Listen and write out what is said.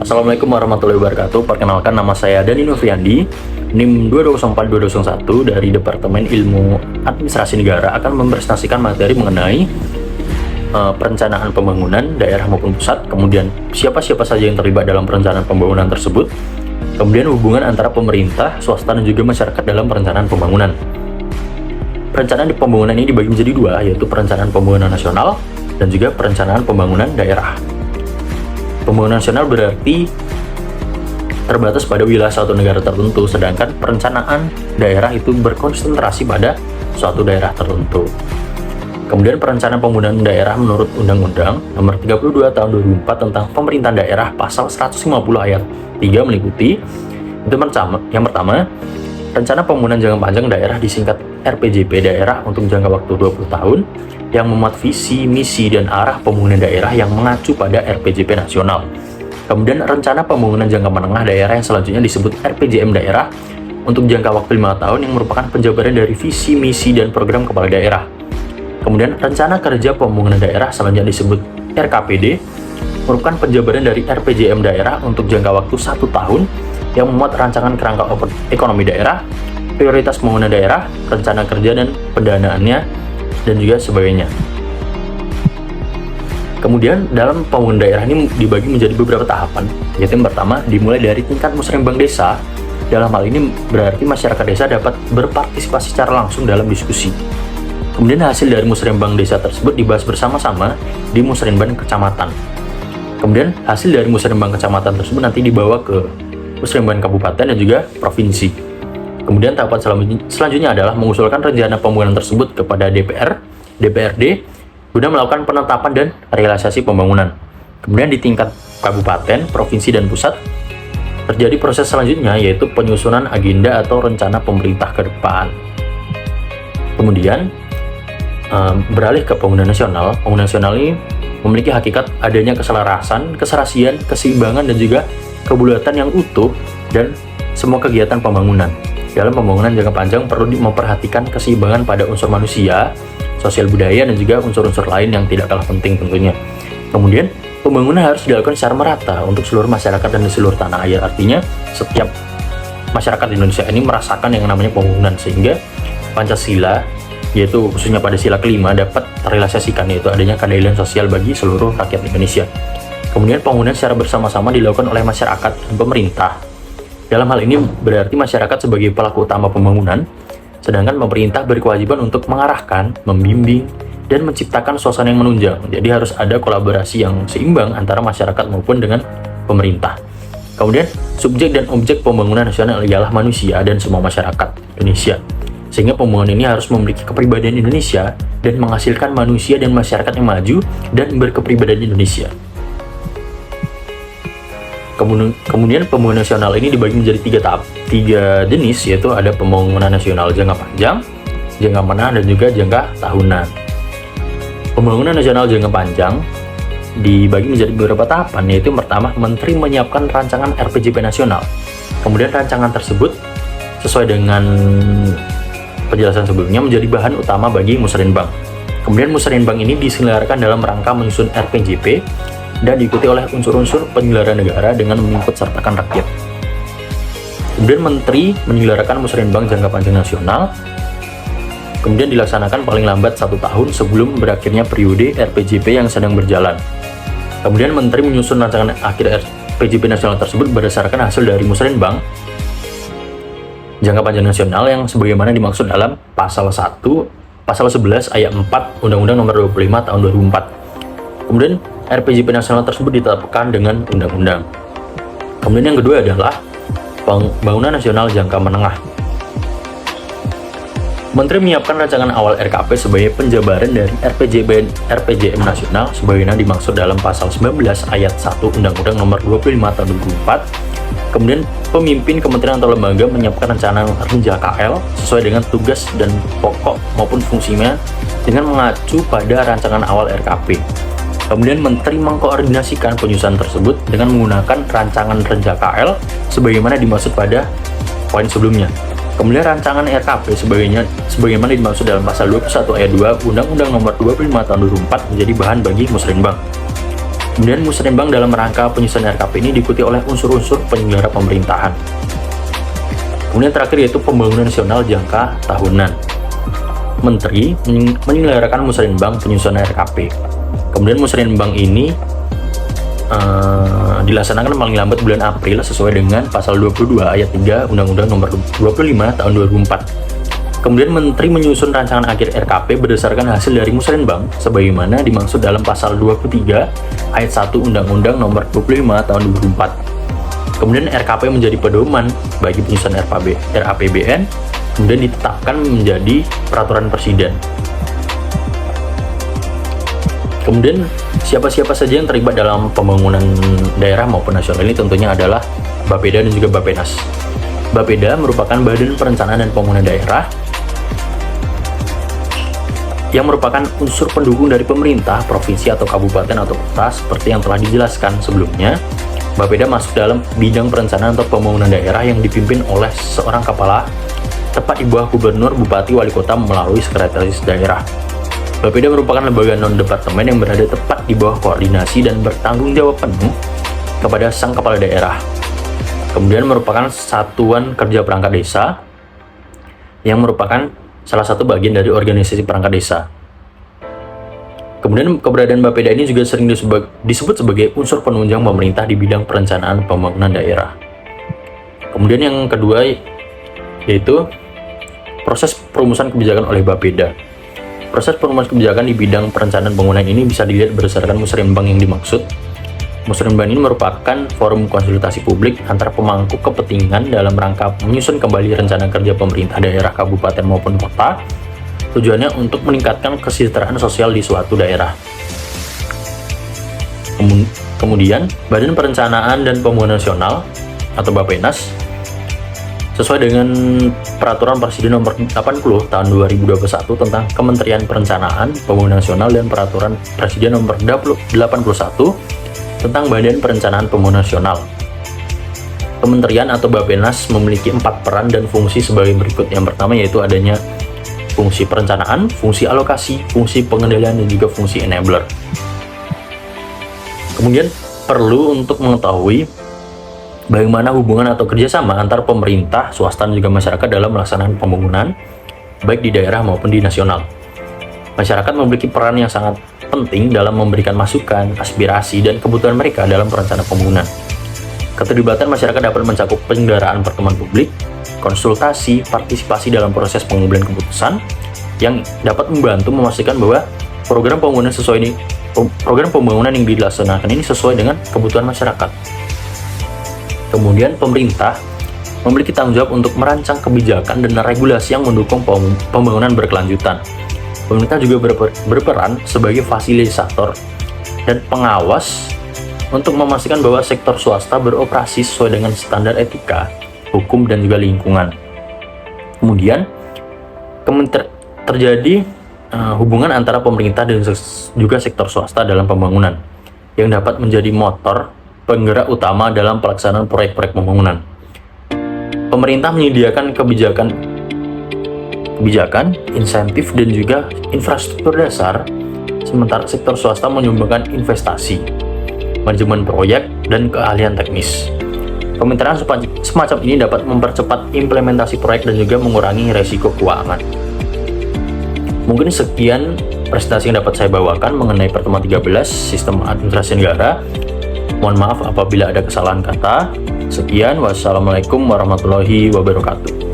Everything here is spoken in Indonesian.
Assalamualaikum warahmatullahi wabarakatuh. Perkenalkan, nama saya Dani Novriandi, NIM 204-201 dari Departemen Ilmu Administrasi Negara akan mempresentasikan materi mengenai perencanaan pembangunan daerah maupun pusat, kemudian siapa-siapa saja yang terlibat dalam perencanaan pembangunan tersebut, kemudian hubungan antara pemerintah, swasta, dan juga masyarakat dalam perencanaan pembangunan. Perencanaan pembangunan ini dibagi menjadi dua, yaitu perencanaan pembangunan nasional dan juga perencanaan pembangunan daerah. Pembangunan nasional berarti terbatas pada wilayah suatu negara tertentu, sedangkan perencanaan daerah itu berkonsentrasi pada suatu daerah tertentu. Kemudian perencanaan pembangunan daerah menurut Undang-Undang Nomor 32 Tahun 2004 tentang Pemerintahan Daerah Pasal 150 Ayat 3 meliputi yang pertama, rencana pembangunan jangka panjang daerah disingkat RPJP daerah untuk jangka waktu 20 tahun yang memuat visi, misi, dan arah pembangunan daerah yang mengacu pada RPJP nasional. Kemudian rencana pembangunan jangka menengah daerah yang selanjutnya disebut RPJM daerah untuk jangka waktu 5 tahun yang merupakan penjabaran dari visi, misi, dan program kepala daerah. Kemudian rencana kerja pembangunan daerah selanjutnya disebut RKPD merupakan penjabaran dari RPJM daerah untuk jangka waktu 1 tahun yang memuat rancangan kerangka ekonomi daerah, prioritas pembangunan daerah, rencana kerja dan pendanaannya, dan juga sebagainya. Kemudian dalam pembangunan daerah ini dibagi menjadi beberapa tahapan, yaitu yang pertama dimulai dari tingkat musrenbang desa. Dalam hal ini berarti masyarakat desa dapat berpartisipasi secara langsung dalam diskusi. Kemudian hasil dari musrenbang desa tersebut dibahas bersama-sama di musrenbang kecamatan. Kemudian hasil dari musrenbang kecamatan tersebut nanti dibawa ke musrenbang kabupaten dan juga provinsi. Kemudian tahapan selanjutnya adalah mengusulkan rencana pembangunan tersebut kepada DPR, DPRD, guna melakukan penetapan dan realisasi pembangunan. Kemudian di tingkat kabupaten, provinsi, dan pusat, terjadi proses selanjutnya yaitu penyusunan agenda atau rencana pemerintah ke depan. Kemudian beralih ke pembangunan nasional. Pembangunan nasional ini memiliki hakikat adanya keselarasan, keserasian, keseimbangan, dan juga kebulatan yang utuh dan semua kegiatan pembangunan. Dalam pembangunan jangka panjang perlu memperhatikan keseimbangan pada unsur manusia, sosial budaya, dan juga unsur-unsur lain yang tidak kalah penting tentunya. Kemudian, pembangunan harus dilakukan secara merata untuk seluruh masyarakat dan di seluruh tanah air. Artinya, setiap masyarakat di Indonesia ini merasakan yang namanya pembangunan, sehingga Pancasila, yaitu khususnya pada sila kelima, dapat terrealisasikan, yaitu adanya keadilan sosial bagi seluruh rakyat Indonesia. Kemudian, pembangunan secara bersama-sama dilakukan oleh masyarakat dan pemerintah. Dalam hal ini berarti masyarakat sebagai pelaku utama pembangunan, sedangkan pemerintah berkewajiban untuk mengarahkan, membimbing, dan menciptakan suasana yang menunjang. Jadi harus ada kolaborasi yang seimbang antara masyarakat maupun dengan pemerintah. Kemudian, subjek dan objek pembangunan nasional ialah manusia dan semua masyarakat Indonesia. Sehingga pembangunan ini harus memiliki kepribadian Indonesia dan menghasilkan manusia dan masyarakat yang maju dan berkepribadian Indonesia. Kemudian pembangunan nasional ini dibagi menjadi tiga jenis, yaitu ada pembangunan nasional jangka panjang, jangka menengah, dan juga jangka tahunan. Pembangunan nasional jangka panjang dibagi menjadi beberapa tahapan, yaitu pertama, Menteri menyiapkan rancangan RPJP nasional. Kemudian rancangan tersebut sesuai dengan penjelasan sebelumnya menjadi bahan utama bagi musrenbang. Kemudian musrenbang ini diselenggarakan dalam rangka menyusun RPJP dan diikuti oleh unsur-unsur penyelenggara negara dengan mengikut sertakan rakyat. Kemudian Menteri menyelenggarakan musrenbang jangka panjang nasional, kemudian dilaksanakan paling lambat 1 tahun sebelum berakhirnya periode RPJP yang sedang berjalan. Kemudian Menteri menyusun rancangan akhir RPJP nasional tersebut berdasarkan hasil dari musrenbang jangka panjang nasional yang sebagaimana dimaksud dalam pasal 11 ayat 4 Undang-Undang Nomor 25 Tahun 2004. Kemudian RPJP nasional tersebut ditetapkan dengan undang-undang. Kemudian yang kedua adalah pembangunan nasional jangka menengah. Menteri menyiapkan rancangan awal RKP sebagai penjabaran dari RPJM nasional sebagaimana dimaksud dalam pasal 19 ayat 1 Undang-Undang Nomor 25 Tahun 2004. Kemudian pemimpin kementerian atau lembaga menyiapkan rencana Renja KL sesuai dengan tugas dan pokok maupun fungsinya dengan mengacu pada rancangan awal RKP. Kemudian Menteri mengkoordinasikan penyusunan tersebut dengan menggunakan rancangan Renja KL sebagaimana dimaksud pada poin sebelumnya. Kemudian rancangan RKP sebagaimana dimaksud dalam pasal 21 ayat 2 Undang-Undang Nomor 25 Tahun 2004 menjadi bahan bagi musrenbang. Kemudian musrenbang dalam rangka penyusunan RKP ini diikuti oleh unsur-unsur penyelenggara pemerintahan. Kemudian terakhir yaitu pembangunan nasional jangka tahunan. Menteri menyelenggarakan musrenbang penyusunan RKP. Kemudian musrenbang ini dilaksanakan paling lambat bulan April sesuai dengan pasal 22 ayat 3 Undang-Undang Nomor 25 Tahun 2004. Kemudian Menteri menyusun rancangan akhir RKP berdasarkan hasil dari musrenbang sebagaimana dimaksud dalam pasal 23 ayat 1 Undang-Undang Nomor 25 Tahun 2004. Kemudian RKP menjadi pedoman bagi penyusunan RAPBN, kemudian ditetapkan menjadi peraturan presiden. Kemudian siapa-siapa saja yang terlibat dalam pembangunan daerah maupun nasional ini tentunya adalah Bapeda dan juga Bappenas. Bapeda merupakan Badan Perencanaan dan Pembangunan Daerah yang merupakan unsur pendukung dari pemerintah, provinsi atau kabupaten atau kota seperti yang telah dijelaskan sebelumnya. Bapeda masuk dalam bidang perencanaan atau pembangunan daerah yang dipimpin oleh seorang kepala tepat di bawah gubernur, bupati, wali kota melalui sekretaris daerah. Bapeda merupakan lembaga non-departemen yang berada tepat di bawah koordinasi dan bertanggung jawab penuh kepada sang kepala daerah. Kemudian merupakan satuan kerja perangkat desa yang merupakan salah satu bagian dari organisasi perangkat desa. Kemudian keberadaan Bapeda ini juga sering disebut sebagai unsur penunjang pemerintah di bidang perencanaan pembangunan daerah. Kemudian yang kedua yaitu proses perumusan kebijakan oleh Bapeda. Proses perumusan kebijakan di bidang perencanaan pembangunan ini bisa dilihat berdasarkan musrenbang yang dimaksud. Musrenbang ini merupakan forum konsultasi publik antar pemangku kepentingan dalam rangka menyusun kembali rencana kerja pemerintah daerah, kabupaten maupun kota. Tujuannya untuk meningkatkan kesejahteraan sosial di suatu daerah. Kemudian, Badan Perencanaan dan Pembangunan Nasional atau Bappenas sesuai dengan Peraturan Presiden Nomor 80 Tahun 2021 tentang Kementerian Perencanaan Pembangunan Nasional dan Peraturan Presiden Nomor 81 tentang Badan Perencanaan Pembangunan Nasional. Kementerian atau Bappenas memiliki 4 peran dan fungsi sebagai berikut. Yang pertama yaitu adanya fungsi perencanaan, fungsi alokasi, fungsi pengendalian, dan juga fungsi enabler. Kemudian perlu untuk mengetahui bagaimana hubungan atau kerjasama antar pemerintah, swasta, dan juga masyarakat dalam melaksanakan pembangunan, baik di daerah maupun di nasional. Masyarakat memiliki peran yang sangat penting dalam memberikan masukan, aspirasi, dan kebutuhan mereka dalam perencanaan pembangunan. Keterlibatan masyarakat dapat mencakup penyelenggaraan pertemuan publik, konsultasi, partisipasi dalam proses pengambilan keputusan, yang dapat membantu memastikan bahwa program pembangunan yang dilaksanakan ini sesuai dengan kebutuhan masyarakat. Kemudian pemerintah memiliki tanggung jawab untuk merancang kebijakan dan regulasi yang mendukung pembangunan berkelanjutan. Pemerintah juga berperan sebagai fasilitator dan pengawas untuk memastikan bahwa sektor swasta beroperasi sesuai dengan standar etika, hukum, dan juga lingkungan. Kemudian terjadi hubungan antara pemerintah dan juga sektor swasta dalam pembangunan yang dapat menjadi motor penggerak utama dalam pelaksanaan proyek-proyek pembangunan. Pemerintah menyediakan kebijakan, insentif, dan juga infrastruktur dasar, sementara sektor swasta menyumbangkan investasi, manajemen proyek, dan keahlian teknis. Pemerintahan semacam ini dapat mempercepat implementasi proyek dan juga mengurangi resiko keuangan. Mungkin sekian presentasi yang dapat saya bawakan mengenai pertemuan 13 Sistem Administrasi Negara. Mohon maaf apabila ada kesalahan kata. Sekian, wassalamualaikum warahmatullahi wabarakatuh.